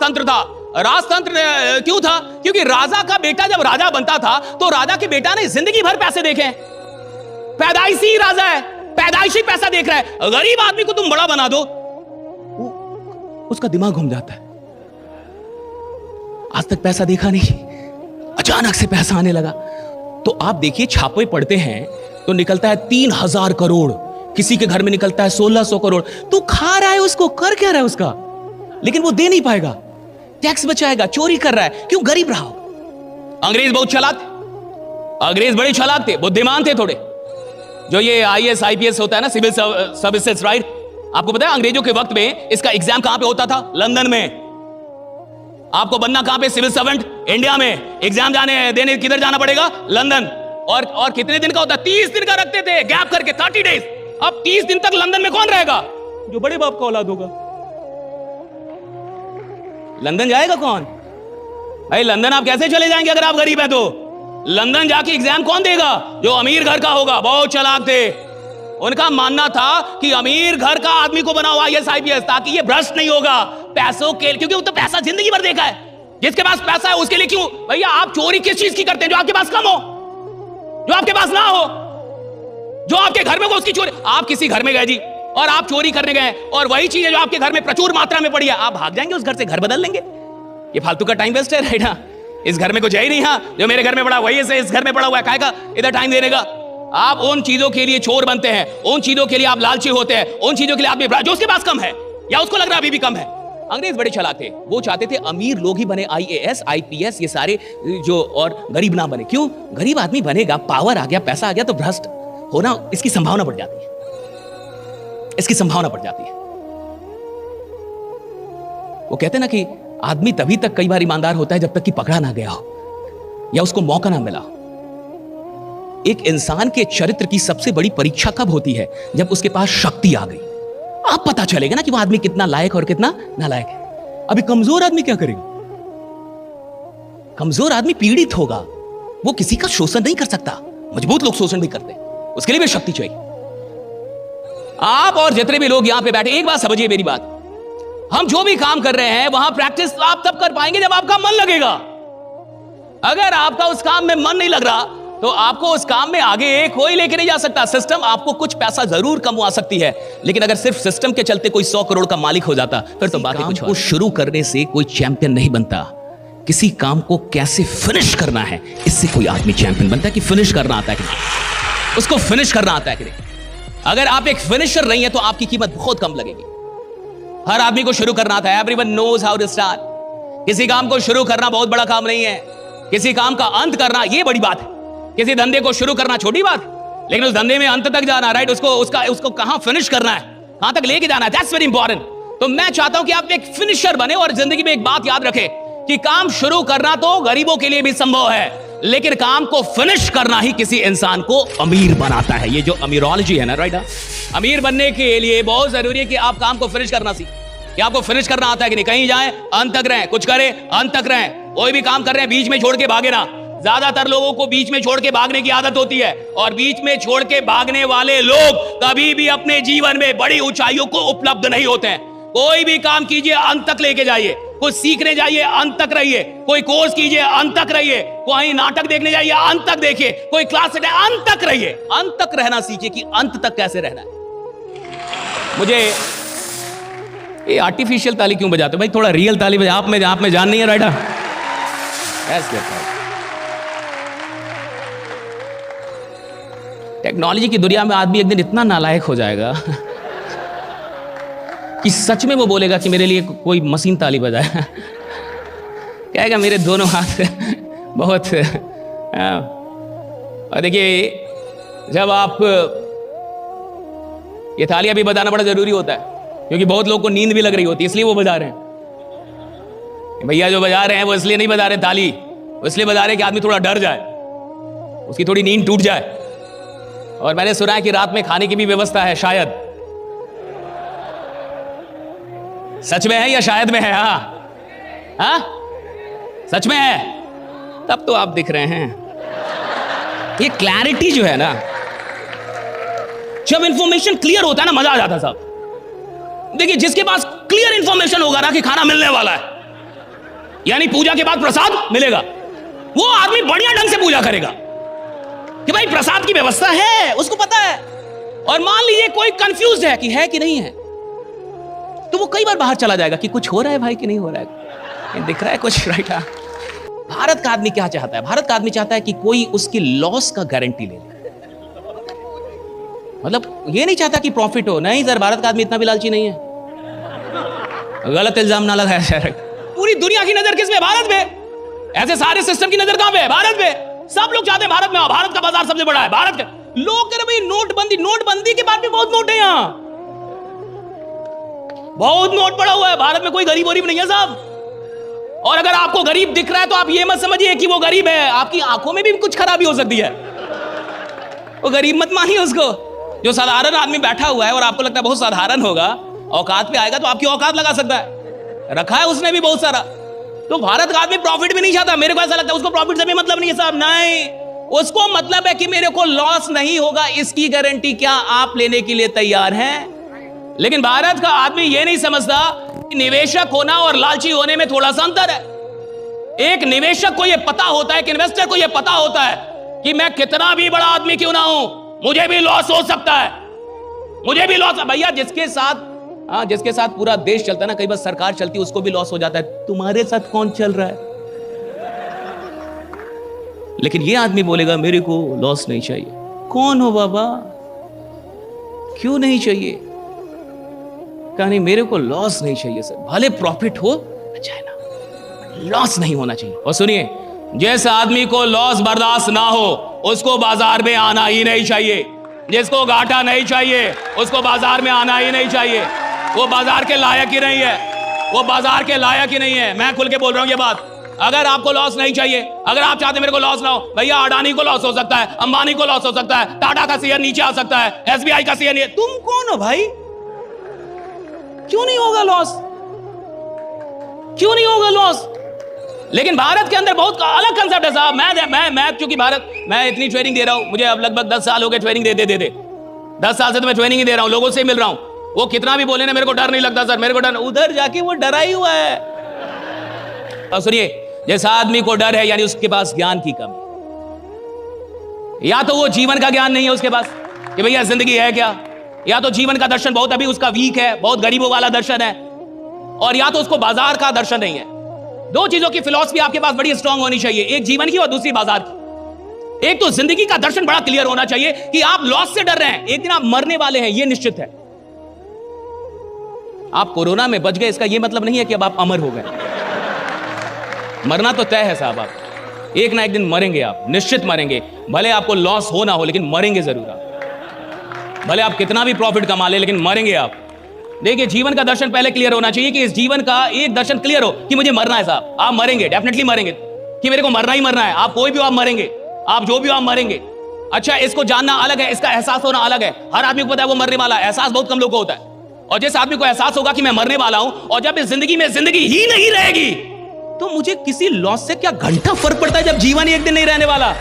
राजतंत्र था। राजतंत्र क्यों था? क्योंकि राजा का बेटा जब राजा बनता था तो राजा के बेटा ने जिंदगी भर पैसे देखे, पैदाइशी राजा है, पैदाइशी पैसा देख रहा है। गरीब आदमी को तुम बड़ा बना दो, उसका दिमाग घूम जाता है। आज तक पैसा देखा नहीं, अचानक से पैसा आने लगा। तो आप देखिए छापे पड़ते हैं तो निकलता है 3000 करोड़, किसी के घर में निकलता है 1600 करोड़। तू खा रहा है उसको, कर क्या रहा है उसका, लेकिन वो दे नहीं पाएगा, टैक्स बचाएगा, चोरी कर रहा है। क्यों? गरीब रहा। अंग्रेज बहुत चालाक थे, अंग्रेज बड़े चालाक थे, बुद्धिमान थे थोड़े। जो ये IAS IPS होता है ना, सिविल सर्विसेज, राइट? आपको पता है अंग्रेजों के वक्त में इसका एग्जाम कहां पे होता था? लंदन में। आपको बनना कहां पे? सिविल सर्वेंट इंडिया में। एग्जाम देने किधर जाना पड़ेगा? लंदन। और कितने दिन का होता? 30 दिन का रखते थे गैप करके, 30 डेज। अब 30 दिन तक लंदन में कौन रहेगा? जो बड़े बाप का औलाद होगा। लंदन जाएगा कौन? भाई लंदन आप कैसे चले जाएंगे अगर आप गरीब हैं तो? लंदन जाके एग्जाम कौन देगा? जो अमीर घर का होगा। बहुत चालाक थे। उनका मानना था कि अमीर घर का आदमी को बनाओ IAS IPS, ताकि ये भ्रष्ट नहीं होगा पैसों के, क्योंकि वो तो पैसा जिंदगी भर देखा है। जिसके पास पैसा है उसके लिए क्यों भैया आप चोरी किस चीज की करते हैं? जो आपके पास कम हो, जो आपके पास ना हो, जो आपके घर में हो उसकी चोरी। आप किसी घर में गए जी और आप चोरी करने गए और वही चीज है जो आपके घर में प्रचुर मात्रा में पड़ी है, आप भाग जाएंगे उस घर से, घर बदल लेंगे। ये फालतू का टाइम वेस्ट है, राइट? हाँ, इस घर में कुछ है ही नहीं। हाँ, जो मेरे घर में पड़ा वही से इस घर में पड़ा हुआ है, काहे का इधर टाइम देने का? आप उन चीजों के लिए चोर बनते हैं, उन चीजों के लिए आप लालची होते हैं, उन चीजों के लिए आप जो उसके पास कम है या उसको लग रहा है अभी भी कम है। अंग्रेज बड़े चालाक थे, वो चाहते थे अमीर लोग ही बने IAS IPS ये सारे जो, और गरीब ना बने। क्यों? गरीब आदमी बनेगा, पावर आ गया, पैसा आ गया तो भ्रष्ट होना इसकी संभावना बढ़ जाती है, इसकी संभावना बढ़ जाती है। वो कहते हैं ना कि आदमी तभी तक कई बार ईमानदार होता है जब तक कि पकड़ा ना गया हो या उसको मौका ना मिला। एक इंसान के चरित्र की सबसे बड़ी परीक्षा कब होती है? जब उसके पास शक्ति आ गई। आप पता चलेगा ना कि वो आदमी कितना लायक और कितना नालायक है। अभी कमजोर आदमी क्या करेगा? कमजोर आदमी पीड़ित होगा, वो किसी का शोषण नहीं कर सकता। मजबूत लोग शोषण भी करते हैं, उसके लिए भी शक्ति चाहिए। आप और जितने भी लोग यहां पे बैठे, एक बात समझिए मेरी बात, हम जो भी काम कर रहे हैं वहां प्रैक्टिस आप तब कर पाएंगे जब आपका मन लगेगा। अगर आपका उस काम में मन नहीं लग रहा तो आपको उस काम में आगे कोई लेके नहीं जा सकता। सिस्टम आपको कुछ पैसा जरूर कमवा सकती है, लेकिन अगर सिर्फ सिस्टम के चलते कोई 100 करोड़ का मालिक हो जाता फिर तो बात ही कुछ और। को शुरू करने से कोई चैंपियन नहीं बनता, किसी काम को कैसे फिनिश करना है इससे कोई आदमी चैंपियन बनता है। कि फिनिश करना आता है कि नहीं, उसको फिनिश करना आता है कि नहीं। अगर आप एक फिनिशर नहीं है तो आपकी कीमत बहुत कम लगेगी। हर आदमी को शुरू करना आता है, everyone knows how to start. किसी काम को शुरू करना बहुत बड़ा काम नहीं है, किसी काम का अंत करना यह बड़ी बात है। किसी धंधे को शुरू करना छोटी बात, लेकिन उस धंधे में अंत तक जाना, राइट, उसको कहां फिनिश करना है, कहां तक लेके जाना है, दैट्स वेरी इंपॉर्टेंट। तो मैं चाहता हूं कि आप एक फिनिशर बने और जिंदगी में एक बात याद रखें कि काम शुरू करना तो गरीबों के लिए भी संभव है, लेकिन काम को फिनिश करना ही किसी इंसान को अमीर बनाता है। ये जो अमीरोलॉजी है ना, राइट, अमीर बनने के लिए बहुत जरूरी है कि आप काम को फिनिश करना सीखें। कि आपको फिनिश करना आता है कि नहीं, कहीं जाएं अंत तक रहें, कुछ करें अंत तक रहें। कोई भी काम कर रहे हैं बीच में छोड़ के भागे ना। ज्यादातर लोगों को बीच में छोड़ के भागने की आदत होती है, और बीच में छोड़ के भागने वाले लोग कभी भी अपने जीवन में बड़ी ऊंचाइयों को उपलब्ध नहीं होते हैं। कोई भी काम कीजिए अंत तक लेके जाइए, कुछ सीखने जाइए अंत तक रहिए, कोई कोर्स कीजिए अंत तक रहिए, कोई नाटक देखने जाइए अंत तक देखिए, कोई क्लास अंत तक रहिए, अंत तक रहना सीखिए कि अंत तक कैसे रहना है। मुझे ये आर्टिफिशियल ताली क्यों बजाते हो भाई, थोड़ा रियल ताली बजा। आप में जान नहीं है, राइट? टेक्नोलॉजी की दुनिया में आदमी एक दिन इतना नालायक हो जाएगा कि सच में वो बोलेगा कि मेरे लिए कोई मशीन ताली बजाए। कहेगा मेरे दोनों हाथ बहुत। और देखिए, जब आप ये तालियां भी बजाना बड़ा जरूरी होता है, क्योंकि बहुत लोगों को नींद भी लग रही होती है, इसलिए वो बजा रहे हैं। भैया जो बजा रहे हैं वो इसलिए नहीं बजा रहे ताली, वो इसलिए बजा रहे हैं कि आदमी थोड़ा डर जाए, उसकी थोड़ी नींद टूट जाए। और मैंने सुना है कि रात में खाने की भी व्यवस्था है, शायद। सच में है या शायद में है? हाँ, सच में है। तब तो आप दिख रहे हैं। ये क्लैरिटी जो है ना, जब इंफॉर्मेशन क्लियर होता है ना, मजा आ जाता है साहब। देखिए, जिसके पास क्लियर इंफॉर्मेशन होगा ना कि खाना मिलने वाला है, यानी पूजा के बाद प्रसाद मिलेगा, वो आदमी बढ़िया ढंग से पूजा करेगा कि भाई प्रसाद की व्यवस्था है, उसको पता है। और मान लीजिए कोई कंफ्यूज है कि नहीं है, तो वो कई बार बाहर चला जाएगा कि कुछ हो रहा है भाई कि नहीं हो रहा है, दिख रहा है कुछ, राइट। भारत का आदमी क्या चाहता है? भारत का आदमी चाहता है कि कोई उसकी लॉस का गारंटी ले ले। मतलब ये नहीं चाहता कि प्रॉफिट हो, नहीं सर, भारत का आदमी इतना भी लालची नहीं है। गलत इल्जाम ना लगाया जाए। पूरी दुनिया की नजर किस में? भारत में। ऐसे सारे सिस्टम की नजर कहां पे है? भारत में। सब लोग चाहते हैं भारत में आओ, भारत का बाजार सबसे बड़ा है, भारत का। लोग कह रहे भाई नोटबंदी के बाद भी बहुत नोट है, यहां बहुत नोट पड़ा हुआ है, भारत में कोई गरीब नहीं है साहब। और अगर आपको गरीब दिख रहा है तो आप ये मत समझिए कि वो गरीब है, आपकी आंखों में भी कुछ खराबी हो सकती है, वो गरीब मत मानिए उसको। जो साधारण आदमी बैठा हुआ है और आपको लगता है बहुत साधारण होगा, औकात पे आएगा तो आपकी औकात लगा सकता है, रखा है उसने भी बहुत सारा। तो भारत का आदमी प्रॉफिट भी नहीं चाहता, मेरे को ऐसा लगता है उसको प्रॉफिट से भी मतलब नहीं है साहब, नहीं, उसको मतलब है कि मेरे को लॉस नहीं होगा, इसकी गारंटी क्या आप लेने के लिए तैयार हैं? लेकिन भारत का आदमी यह नहीं समझता कि निवेशक होना और लालची होने में थोड़ा सा अंतर है। एक निवेशक को यह पता होता है, एक इन्वेस्टर को यह पता होता है कि मैं कितना भी बड़ा आदमी क्यों ना हूं, मुझे भी लॉस हो सकता है, मुझे भी लॉस। भैया जिसके साथ पूरा देश चलता है ना, कई बार सरकार चलती है, उसको भी लॉस हो जाता है, तुम्हारे साथ कौन चल रहा है? लेकिन ये आदमी बोलेगा मेरे को लॉस नहीं चाहिए। कौन हो बाबा, क्यों नहीं चाहिए? कहा मेरे को लॉस नहीं चाहिए सर, भले प्रॉफिट हो अच्छा है ना, लॉस नहीं होना चाहिए। और सुनिए, जिस आदमी को लॉस बर्दाश्त ना हो उसको बाजार में आना ही नहीं चाहिए, जिसको घाटा नहीं चाहिए उसको बाजार में आना ही नहीं चाहिए, वो बाजार के लायक ही नहीं है, वो बाजार के लायक ही नहीं है। मैं खुल के बोल रहा हूं ये बात। अगर आपको लॉस नहीं चाहिए, अगर आप चाहते मेरे को लॉस ना हो, भैया अडानी को लॉस हो सकता है, अंबानी को लॉस हो सकता है, टाटा का शेयर नीचे आ सकता है, एसबीआई का शेयर, तुम कौन हो भाई? क्यों नहीं होगा लॉस? क्यों नहीं होगा लॉस? लेकिन भारत के अंदर बहुत अलग कंसेप्ट है साहब। मैं चूंकि मैं इतनी ट्रेनिंग दे रहा हूं, मुझे अब लगभग 10 साल हो गए ट्रेनिंग दे 10 साल से तो मैं ट्रेनिंग ही दे रहा हूं, लोगों से मिल रहा हूं। वो कितना भी बोले ना, मेरे को डर नहीं लगता सर, मेरे को डर, उधर जाके वो डरा ही हुआ है। और सुनिए, जैसा आदमी को डर है यानी उसके पास ज्ञान की कमी, या तो वो जीवन का ज्ञान नहीं है उसके पास कि भैया जिंदगी है क्या, या तो जीवन का दर्शन बहुत अभी उसका वीक है, बहुत गरीबों वाला दर्शन है, और या तो उसको बाजार का दर्शन नहीं है। दो चीजों की फिलॉसफी आपके पास बड़ी स्ट्रांग होनी चाहिए, एक जीवन की और दूसरी बाजार की। एक तो जिंदगी का दर्शन बड़ा क्लियर होना चाहिए कि आप लॉस से डर रहे हैं, एक दिन आप मरने वाले हैं, यह निश्चित है। आप कोरोना में बच गए इसका यह मतलब नहीं है कि अब आप अमर हो गए। मरना तो तय है साहब, आप एक ना एक दिन मरेंगे, आप निश्चित मरेंगे, भले आपको लॉस हो ना हो, लेकिन मरेंगे जरूर आप। भले आप कितना भी प्रॉफिट कमा ले, लेकिन मरेंगे आप। देखिए, जीवन का दर्शन पहले क्लियर होना चाहिए कि इस जीवन का एक दर्शन क्लियर हो कि मुझे मरना है साहब। आप मरेंगे, डेफिनेटली मरेंगे, कि मेरे को मरना ही मरना है। आप कोई भी हो, आप मरेंगे, आप जो भी हो, आप मरेंगे। अच्छा, इसको जानना अलग है, इसका एहसास होना अलग है। हर आदमी को पता है वो मरने वाला है, एहसास बहुत कम लोगों को होता है। और जिस आदमी को एहसास होगा कि मैं मरने वाला हूं, और जब इस जिंदगी में जिंदगी ही नहीं रहेगी, तो मुझे किसी लॉस से क्या घंटा फर्क पड़ता है, जब जीवन ही एक दिन नहीं रहने वाला।